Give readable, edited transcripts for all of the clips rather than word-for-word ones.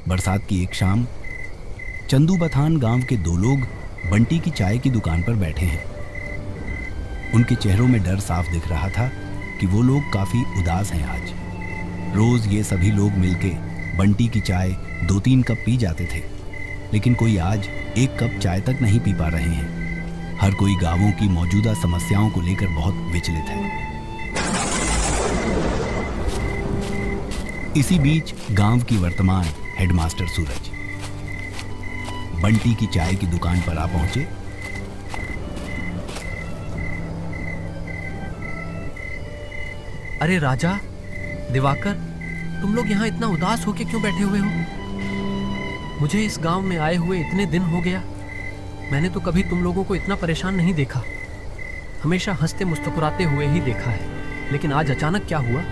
बरसात की एक शाम चंदू बथान गांव के दो लोग बंटी की चाय की दुकान पर बैठे हैं। उनके चेहरों में डर साफ दिख रहा था कि वो लोग काफी उदास हैं आज। रोज ये सभी लोग मिलके बंटी की चाय 2-3 कप पी जाते थे, लेकिन कोई आज 1 कप चाय तक नहीं पी पा रहे हैं। हर कोई गांवों की मौजूदा समस्याओं को लेकर बहुत विचलित है। इसी बीच गांव की वर्तमान हेडमास्टर सूरज बंटी की चाय की दुकान पर आ पहुंचे। अरे राजा, दिवाकर, तुम लोग यहाँ इतना उदास होके क्यों बैठे हुए हो? मुझे इस गांव में आए हुए इतने दिन हो गया, मैंने तो कभी तुम लोगों को इतना परेशान नहीं देखा। हमेशा हंसते मुस्कुराते हुए ही देखा है, लेकिन आज अचानक क्या हुआ?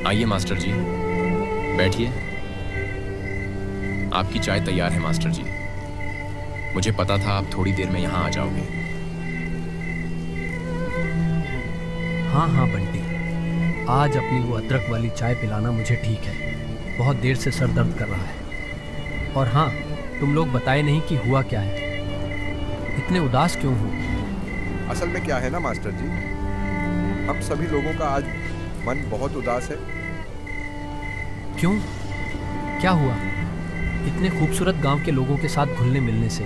आइए मास्टर जी, बैठिए। आपकी चाय तैयार है मास्टर जी। मुझे पता था आप थोड़ी देर में यहाँ आ जाओगे। हाँ हाँ बंटी, आज अपनी वो अदरक वाली चाय पिलाना मुझे ठीक है। बहुत देर से सर दर्द कर रहा है। और हाँ, तुम लोग बताए नहीं कि हुआ क्या है, इतने उदास क्यों हो? असल में क्या है ना मास्टर जी, हम सभी लोगों का आज मन बहुत उदास है। क्यों? क्या हुआ? इतने खूबसूरत गांव के लोगों के साथ घुलने मिलने से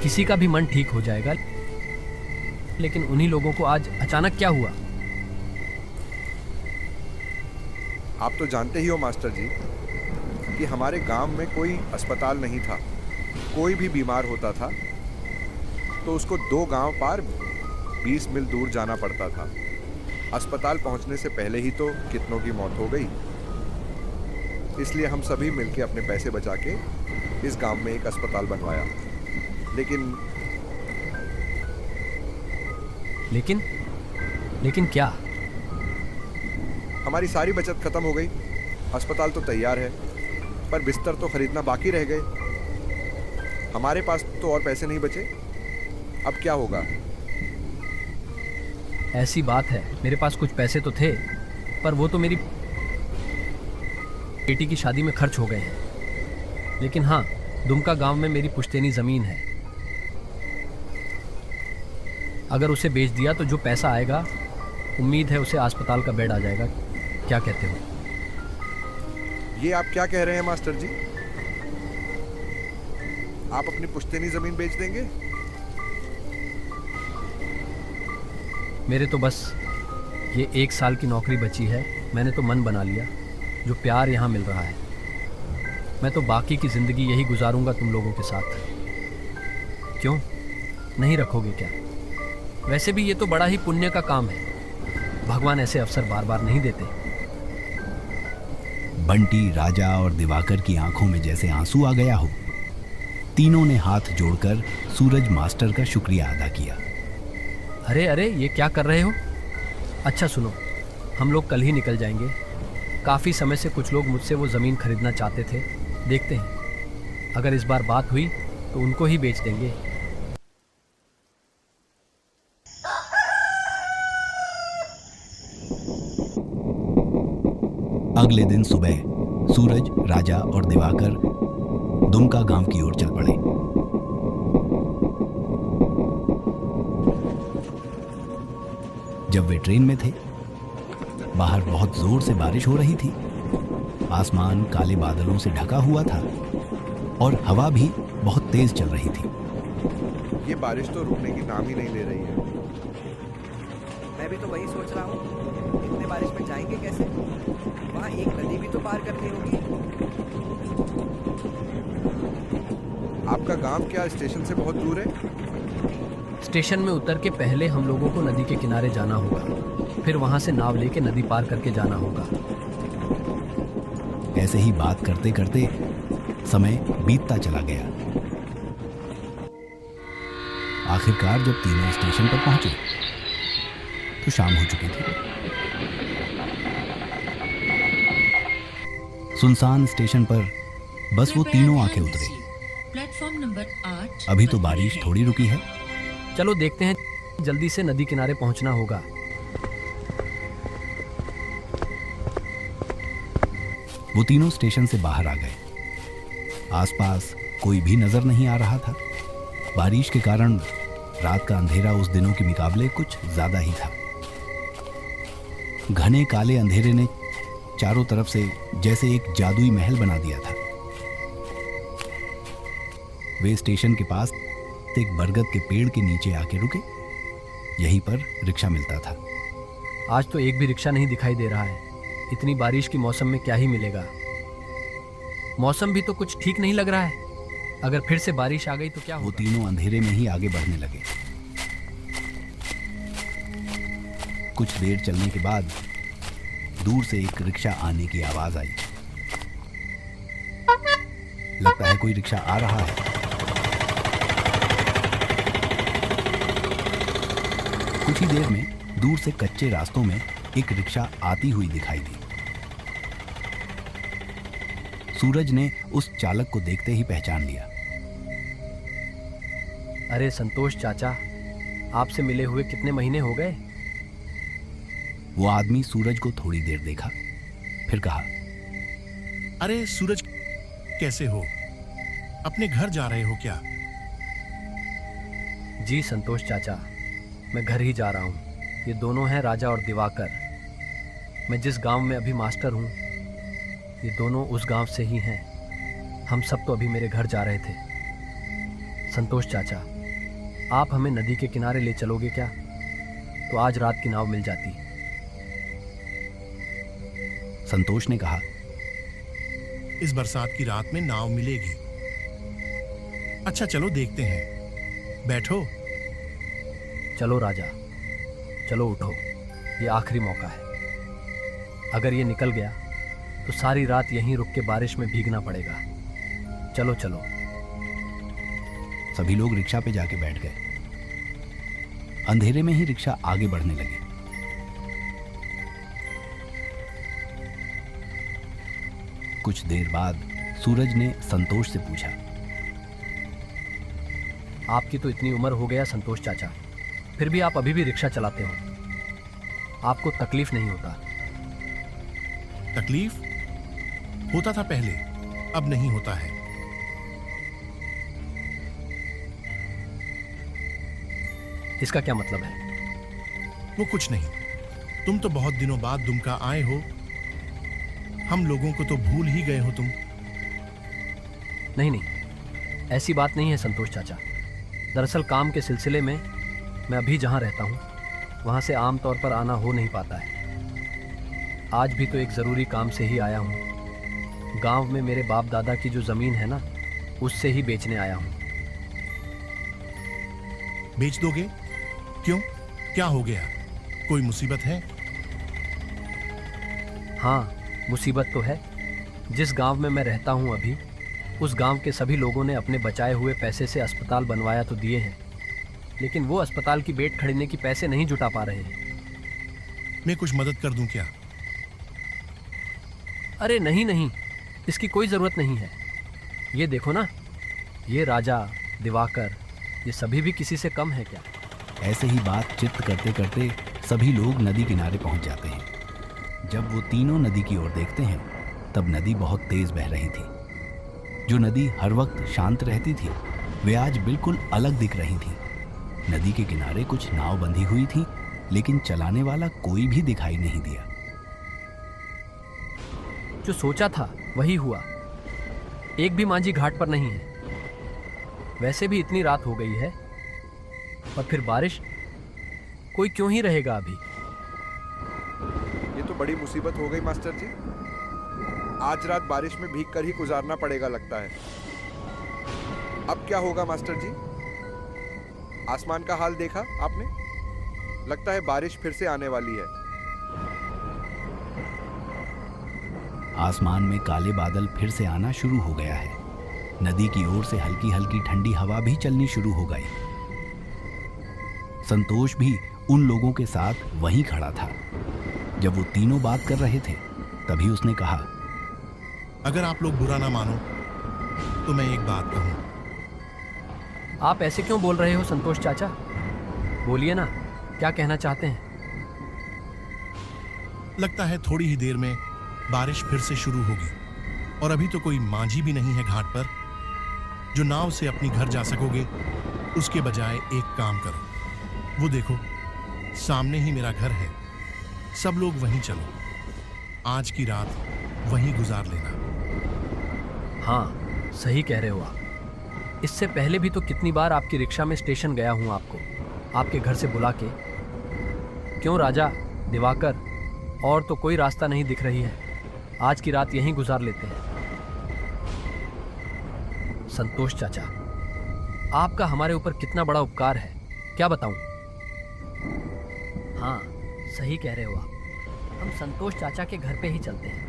किसी का भी मन ठीक हो जाएगा, लेकिन उन्हीं लोगों को आज अचानक क्या हुआ? आप तो जानते ही हो मास्टर जी कि हमारे गांव में कोई अस्पताल नहीं था। कोई भी बीमार होता था तो उसको 2 गांव पार 20 मील दूर जाना पड़ता था। अस्पताल पहुंचने से पहले ही तो कितनों की मौत हो गई। इसलिए हम सभी मिलकर अपने पैसे बचा के इस गांव में एक अस्पताल बनवाया। लेकिन क्या? हमारी सारी बचत खत्म हो गई। अस्पताल तो तैयार है, पर बिस्तर तो खरीदना बाकी रह गए। हमारे पास तो और पैसे नहीं बचे। अब क्या होगा? ऐसी बात है, मेरे पास कुछ पैसे तो थे, पर वो तो मेरी बेटी की शादी में खर्च हो गए हैं। लेकिन हाँ, दुमका गांव में मेरी पुश्तैनी जमीन है। अगर उसे बेच दिया तो जो पैसा आएगा, उम्मीद है उसे अस्पताल का बेड आ जाएगा। क्या कहते हो? ये आप क्या कह रहे हैं मास्टर जी? आप अपनी पुश्तैनी जमीन बेच देंगे? मेरे तो बस ये 1 साल की नौकरी बची है। मैंने तो मन बना लिया, जो प्यार यहाँ मिल रहा है, मैं तो बाकी की ज़िंदगी यही गुजारूंगा तुम लोगों के साथ। क्यों नहीं रखोगे क्या? वैसे भी ये तो बड़ा ही पुण्य का काम है, भगवान ऐसे अवसर बार बार नहीं देते। बंटी, राजा और दिवाकर की आंखों में जैसे आंसू आ गया हो। तीनों ने हाथ जोड़कर सूरज मास्टर का शुक्रिया अदा किया। अरे अरे, ये क्या कर रहे हो? अच्छा सुनो, हम लोग कल ही निकल जाएंगे। काफ़ी समय से कुछ लोग मुझसे वो ज़मीन खरीदना चाहते थे। देखते हैं, अगर इस बार बात हुई तो उनको ही बेच देंगे। अगले दिन सुबह सूरज, राजा और दिवाकर दुमका गांव की ओर चल पड़े। जब वे ट्रेन में थे, बाहर बहुत जोर से बारिश हो रही थी। आसमान काले बादलों से ढका हुआ था और हवा भी बहुत तेज चल रही थी। ये बारिश तो रुकने की नाम ही नहीं ले रही है। मैं भी तो वही सोच रहा हूँ, इतने बारिश में जाएंगे कैसे? वहाँ एक नदी भी तो पार करनी होगी। आपका गांव क्या स्टेशन से बहुत दूर है? स्टेशन में उतर के पहले हम लोगों को नदी के किनारे जाना होगा, फिर वहां से नाव लेके नदी पार करके जाना होगा। ऐसे ही बात करते करते समय बीतता चला गया। आखिरकार जब तीनों स्टेशन पर पहुंचे तो शाम हो चुकी थी। सुनसान स्टेशन पर बस वो तीनों आके उतरे। Platform number 8। अभी तो बारिश थोड़ी रुकी है। चलो देखते हैं, जल्दी से नदी किनारे पहुंचना होगा। वो तीनों स्टेशन से बाहर आ गए। आसपास कोई भी नजर नहीं आ रहा था। बारिश के कारण रात का अंधेरा उस दिनों के मुकाबले कुछ ज्यादा ही था। घने काले अंधेरे ने चारों तरफ से जैसे एक जादुई महल बना दिया था। वे स्टेशन के पास एक बरगद के पेड़ के नीचे आके रुके। यहीं पर रिक्शा मिलता था। आज तो एक भी रिक्शा नहीं दिखाई दे रहा है। इतनी बारिश की मौसम में क्या ही मिलेगा। मौसम भी तो कुछ ठीक नहीं लग रहा है। अगर फिर से बारिश आ गई तो क्या वो होगा? तीनों अंधेरे में ही आगे बढ़ने लगे। कुछ देर चलने के बाद दूर से एक रिक्शा आने की आवाज आई। लगता है कोई रिक्शा आ रहा है। कुछ ही देर में दूर से कच्चे रास्तों में एक रिक्शा आती हुई दिखाई दी। सूरज ने उस चालक को देखते ही पहचान लिया। अरे संतोष चाचा, आपसे मिले हुए कितने महीने हो गए? वो आदमी सूरज को थोड़ी देर देखा, फिर कहा, अरे सूरज, कैसे हो? अपने घर जा रहे हो क्या? जी संतोष चाचा, मैं घर ही जा रहा हूँ। ये दोनों हैं राजा और दिवाकर। मैं जिस गांव में अभी मास्टर हूँ, ये दोनों उस गांव से ही हैं। हम सब तो अभी मेरे घर जा रहे थे। संतोष चाचा, आप हमें नदी के किनारे ले चलोगे क्या? तो आज रात की नाव मिल जाती। संतोष ने कहा, इस बरसात की रात में नाव मिलेगी। अच्छा चलो देखते हैं, बैठो। चलो राजा, चलो उठो। ये आखिरी मौका है। अगर ये निकल गया तो सारी रात यहीं रुक के बारिश में भीगना पड़ेगा। चलो चलो। सभी लोग रिक्शा पे जाके बैठ गए। अंधेरे में ही रिक्शा आगे बढ़ने लगी। कुछ देर बाद सूरज ने संतोष से पूछा, आपकी तो इतनी उम्र हो गया संतोष चाचा, फिर भी आप अभी भी रिक्शा चलाते हो। आपको तकलीफ नहीं होता? तकलीफ होता था पहले, अब नहीं होता है। इसका क्या मतलब है? वो कुछ नहीं। तुम तो बहुत दिनों बाद दुमका आए हो। हम लोगों को तो भूल ही गए हो तुम। नहीं नहीं, ऐसी बात नहीं है संतोष चाचा। दरअसल काम के सिलसिले में मैं अभी जहाँ रहता हूँ वहाँ से आम तौर पर आना हो नहीं पाता है। आज भी तो एक ज़रूरी काम से ही आया हूँ। गांव में मेरे बाप दादा की जो ज़मीन है ना, उससे ही बेचने आया हूँ। बेच दोगे? क्यों, क्या हो गया? कोई मुसीबत है? हाँ, मुसीबत तो है। जिस गांव में मैं रहता हूँ अभी, उस गांव के सभी लोगों ने अपने बचाए हुए पैसे से अस्पताल बनवाया तो दिए हैं, लेकिन वो अस्पताल की बेट खरीदने की पैसे नहीं जुटा पा रहे हैं। मैं कुछ मदद कर दूं क्या? अरे नहीं नहीं, इसकी कोई ज़रूरत नहीं है। ये देखो ना, ये राजा, दिवाकर, ये सभी भी किसी से कम है क्या? ऐसे ही बातचीत करते करते सभी लोग नदी किनारे पहुंच जाते हैं। जब वो तीनों नदी की ओर देखते हैं, तब नदी बहुत तेज बह रही थी। जो नदी हर वक्त शांत रहती थी, वे आज बिल्कुल अलग दिख रही थी। नदी के किनारे कुछ नाव बंधी हुई थी, लेकिन चलाने वाला कोई भी दिखाई नहीं दिया। जो सोचा था वही हुआ। एक भी मांझी घाट पर नहीं है। वैसे भी इतनी रात हो गई है, और फिर बारिश। कोई क्यों ही रहेगा अभी? ये तो बड़ी मुसीबत हो गई मास्टर जी। आज रात बारिश में भीग कर ही गुजारना पड़ेगा लगता है। अब क्या होगा मास्टर जी? आसमान का हाल देखा आपने? लगता है बारिश फिर से आने वाली है। आसमान में काले बादल फिर से आना शुरू हो गया है। नदी की ओर से हल्की हल्की ठंडी हवा भी चलनी शुरू हो गई। संतोष भी उन लोगों के साथ वहीं खड़ा था। जब वो तीनों बात कर रहे थे, तभी उसने कहा, अगर आप लोग बुरा ना मानो तो मैं एक बात कहूं। आप ऐसे क्यों बोल रहे हो संतोष चाचा? बोलिए ना, क्या कहना चाहते हैं? लगता है थोड़ी ही देर में बारिश फिर से शुरू होगी और अभी तो कोई मांझी भी नहीं है घाट पर जो नाव से अपनी घर जा सकोगे। उसके बजाय एक काम करो, वो देखो सामने ही मेरा घर है, सब लोग वहीं चलो, आज की रात वहीं गुजार लेना। हाँ, सही कह रहे हो आप। इससे पहले भी तो कितनी बार आपकी रिक्शा में स्टेशन गया हूँ आपको, आपके घर से बुला के। क्यों राजा, दिवाकर, और तो कोई रास्ता नहीं दिख रही है, आज की रात यहीं गुजार लेते हैं। संतोष चाचा, आपका हमारे ऊपर कितना बड़ा उपकार है, क्या बताऊं। हाँ, सही कह रहे हो आप। हम संतोष चाचा के घर पे ही चलते हैं,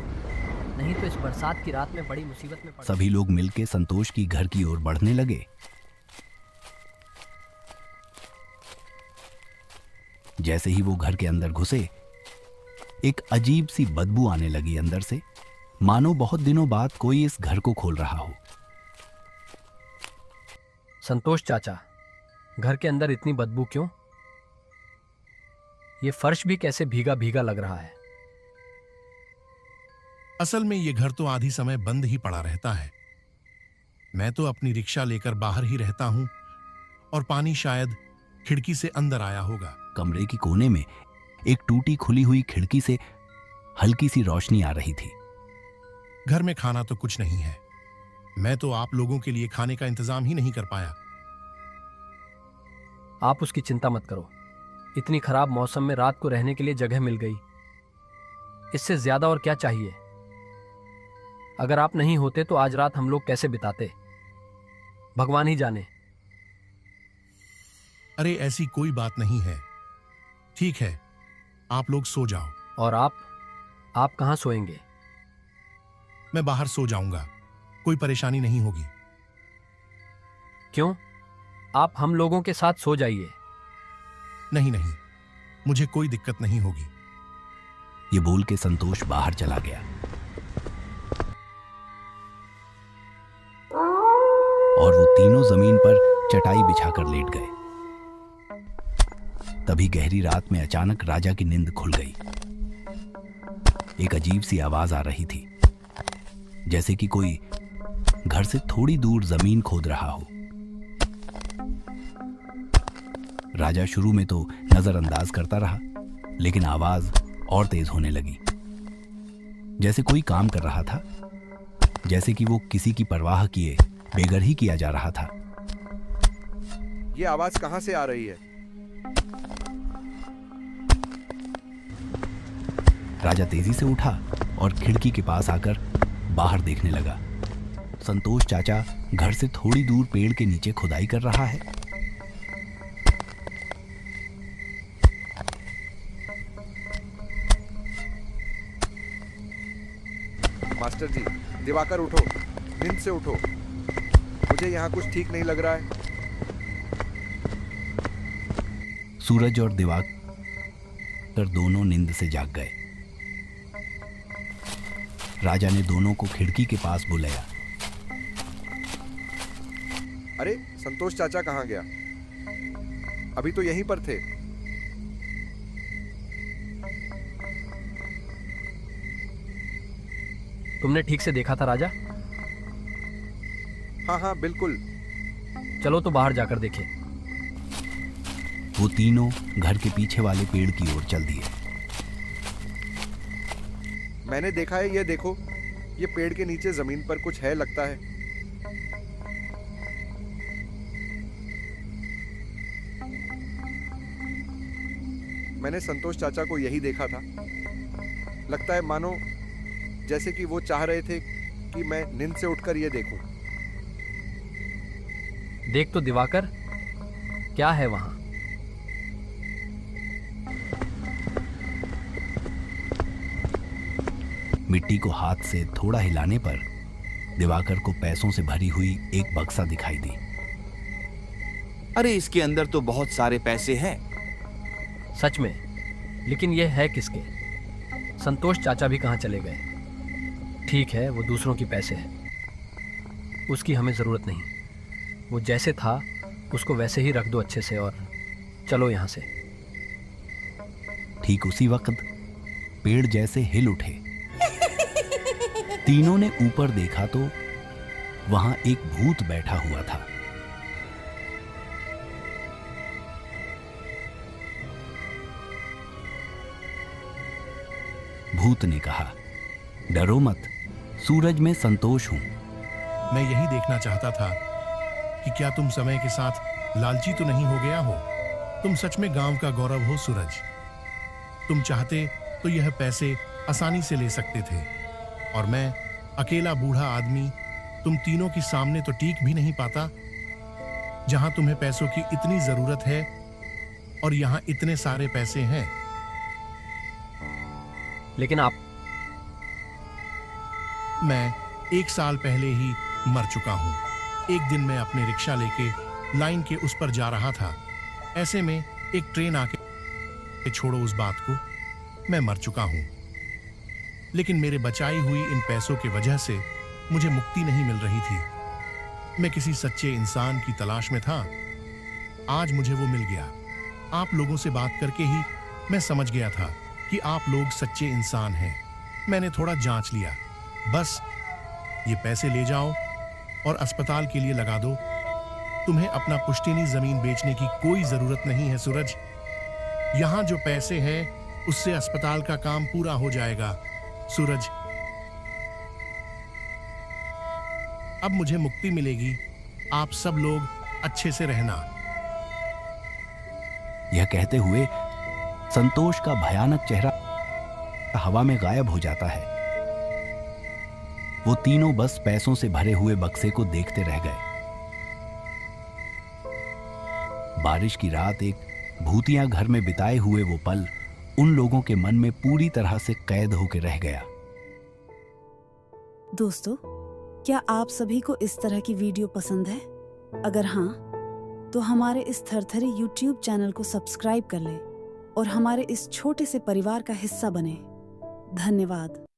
नहीं तो इस बरसात की रात में बड़ी मुसीबत में पड़। सभी लोग मिलके संतोष की घर की ओर बढ़ने लगे। जैसे ही वो घर के अंदर घुसे, एक अजीब सी बदबू आने लगी अंदर से, मानो बहुत दिनों बाद कोई इस घर को खोल रहा हो। संतोष चाचा, घर के अंदर इतनी बदबू क्यों? ये फर्श भी कैसे भीगा भीगा लग रहा है। असल में ये घर तो आधी समय बंद ही पड़ा रहता है। मैं तो अपनी रिक्शा लेकर बाहर ही रहता हूं और पानी शायद खिड़की से अंदर आया होगा। कमरे की कोने में एक टूटी खुली हुई खिड़की से हल्की सी रोशनी आ रही थी। घर में खाना तो कुछ नहीं है, मैं तो आप लोगों के लिए खाने का इंतजाम ही नहीं कर पाया। आप उसकी चिंता मत करो, इतनी खराब मौसम में रात को रहने के लिए जगह मिल गई, इससे ज्यादा और क्या चाहिए। अगर आप नहीं होते तो आज रात हम लोग कैसे बिताते, भगवान ही जाने। अरे ऐसी कोई बात नहीं है, ठीक है, आप लोग सो जाओ। और आप कहाँ सोएंगे? मैं बाहर सो जाऊंगा, कोई परेशानी नहीं होगी। क्यों? आप हम लोगों के साथ सो जाइए। नहीं नहीं, मुझे कोई दिक्कत नहीं होगी। ये बोल के संतोष बाहर चला गया और वो तीनों जमीन पर चटाई बिछाकर लेट गए। तभी गहरी रात में अचानक राजा की नींद खुल गई। एक अजीब सी आवाज आ रही थी, जैसे कि कोई घर से थोड़ी दूर जमीन खोद रहा हो। राजा शुरू में तो नजरअंदाज करता रहा, लेकिन आवाज और तेज होने लगी, जैसे कोई काम कर रहा था, जैसे कि वो किसी की परवाह किए बेगर ही किया जा रहा था। ये आवाज कहां से आ रही है? राजा तेजी से उठा और खिड़की के पास आकर बाहर देखने लगा। संतोष चाचा घर से थोड़ी दूर पेड़ के नीचे खुदाई कर रहा है। मास्टर जी, दिवाकर उठो, नींद से उठो, मुझे यहाँ कुछ ठीक नहीं लग रहा है। सूरज और दिवाकर दोनों नींद से जाग गए। राजा ने दोनों को खिड़की के पास बुलाया। अरे संतोष चाचा कहाँ गया? अभी तो यहीं पर थे। तुमने ठीक से देखा था राजा? हाँ हाँ बिल्कुल। चलो तो बाहर जाकर देखें। वो तीनों घर के पीछे वाले पेड़ की ओर चल दिए। मैंने देखा है, ये देखो, ये पेड़ के नीचे जमीन पर कुछ है लगता है। मैंने संतोष चाचा को यही देखा था। लगता है मानो जैसे कि वो चाह रहे थे कि मैं नींद से उठकर ये देखूं। देख तो दिवाकर, क्या है वहां? मिट्टी को हाथ से थोड़ा हिलाने पर दिवाकर को पैसों से भरी हुई एक बक्सा दिखाई दी। अरे इसके अंदर तो बहुत सारे पैसे हैं। सच में, लेकिन यह है किसके? संतोष चाचा भी कहाँ चले गए? ठीक है, वो दूसरों की पैसे हैं, उसकी हमें ज़रूरत नहीं। वो जैसे था उसको वैसे ही रख दो अच्छे से, और चलो यहाँ से। ठीक उसी वक्त पेड़ जैसे हिल उठे तीनों ने ऊपर देखा तो वहां एक भूत बैठा हुआ था। भूत ने कहा, डरो मत, सूरज में संतोष हूं। मैं यही देखना चाहता था कि क्या तुम समय के साथ लालची तो नहीं हो गया हो। तुम सच में गांव का गौरव हो सूरज। तुम चाहते तो यह पैसे आसानी से ले सकते थे, और मैं अकेला बूढ़ा आदमी तुम तीनों के सामने तो टीक भी नहीं पाता। जहां तुम्हें पैसों की इतनी जरूरत है और यहां इतने सारे पैसे हैं। लेकिन आप मैं 1 साल पहले ही मर चुका हूं। एक दिन मैं अपने रिक्शा लेके लाइन के उस पर जा रहा था। ऐसे में एक ट्रेन आके, छोड़ो उस बात को, मैं मर चुका हूं। लेकिन मेरे बचाई हुई इन पैसों की वजह से मुझे मुक्ति नहीं मिल रही थी। मैं किसी सच्चे इंसान की तलाश में था। आज मुझे वो मिल गया। आप लोगों से बात करके ही मैं समझ गया था कि आप लोग सच्चे इंसान हैं। मैंने थोड़ा जांच लिया। बस ये पैसे ले जाओ और अस्पताल के लिए लगा दो। तुम्हें अपना पुश्तैनी जमीन बेचने की कोई जरूरत नहीं है सूरज। यहां जो पैसे हैं उससे अस्पताल का काम पूरा हो जाएगा सूरज। अब मुझे मुक्ति मिलेगी। आप सब लोग अच्छे से रहना। यह कहते हुए संतोष का भयानक चेहरा हवा में गायब हो जाता है। वो तीनों बस पैसों से भरे हुए बक्से को देखते रह गए। बारिश की रात एक भूतिया घर में बिताए हुए वो पल उन लोगों के मन में पूरी तरह से कैद होकर रह गया। दोस्तों, क्या आप सभी को इस तरह की वीडियो पसंद है? अगर हाँ, तो हमारे इस थरथरी YouTube चैनल को सब्सक्राइब कर लें और हमारे इस छोटे से परिवार का हिस्सा बने। धन्यवाद।